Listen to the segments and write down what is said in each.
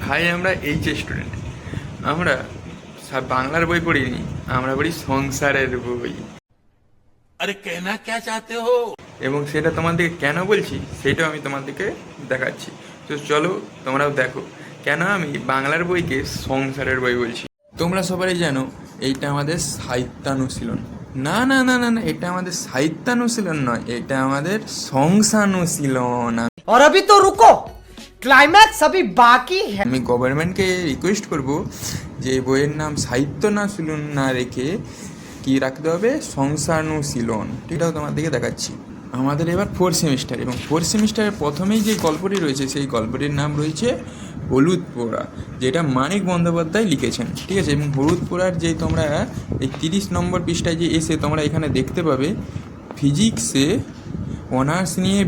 ভাই আমরা স্টুডেন্ট। আমরা বাংলার বই পড়িনি, আমরা পড়ি সংসারের বই। अरे कहना क्या चाहते हो। এবং সেটা তোমাদেরকে কেন বলছি সেটাও আমি তোমাদেরকে দেখাচ্ছি। তো চলো তোমরাও দেখো কেন আমি বাংলার বইকে সংসারের বই বলছি। তোমরা সবাই জানো এইটা আমাদের সাহিত্যানুশীলন। না না না না না, এটা আমাদের সাহিত্যানুশীলন নয়, এটা আমাদের সংসানুশীলন। और अभी तो रुको, क्लाइमैक्स अभी बाकी है। আমি গভর্নমেন্টকে রিকোয়েস্ট করব যে এই বইয়ের নাম সাহিত্যানুশীলন না রেখে কি রাখতে হবে, সংসানুশীলন। এটাও তোমাদেরকে দেখাচ্ছি। আমাদের এবার 4th সেমিস্টার, এবং 4th সেমিস্টারের প্রথমেই যে গল্পটি রয়েছে সেই গল্পটির নাম রয়েছে হলুদ পোড়া, যেটা মানিক বন্দ্যোপাধ্যায় লিখেছেন, ঠিক আছে। এবং হলুদ পোড়ার যে তোমরা এই 30 নম্বর পৃষ্ঠায় যে এসে তোমরা এখানে দেখতে পাবে ফিজিক্সে অনার্স নিয়ে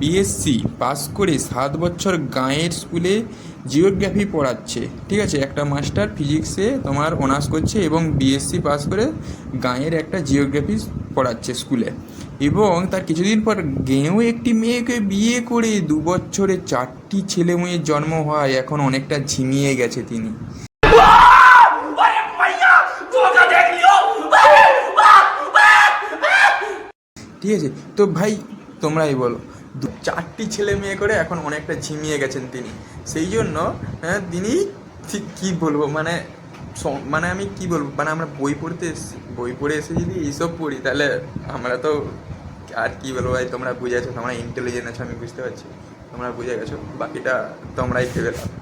বিএসসি পাস করে 7 বছর গাঁয়ের স্কুলে জিওগ্রাফি পড়াচ্ছে, ঠিক আছে। একটা মাস্টার ফিজিক্সে তোমার অনার্স করছে এবং বিএসসি পাস করে গাঁয়ের একটা জিওগ্রাফি পড়াচ্ছে স্কুলে, এবং তার কিছুদিন পর গেঁয়েও একটি মেয়েকে বিয়ে করে 2 বছরে 4টি ছেলে মেয়ের জন্ম হয়। এখন অনেকটা ঝিমিয়ে গেছে তিনি। ঠিক আছে, তো ভাই তোমরাই বলো, 4টি ছেলে মেয়ে করে এখন অনেকটা ঝিমিয়ে গেছেন তিনি। সেই জন্য তিনি ঠিক কী বলবো, মানে মানে আমি কি বলবো, মানে আমরা বই পড়তে এসেছি, বই পড়ে এসে যদি এইসব পড়ি তাহলে আমরা তো আর কি বলবো ভাই, তোমরা বুঝে গেছো, তোমরা ইন্টেলিজেন্ট আছো আমি বুঝতে পারছি, তোমরা বুঝে গেছো, বাকিটা তোমরাই ভেবে নাও।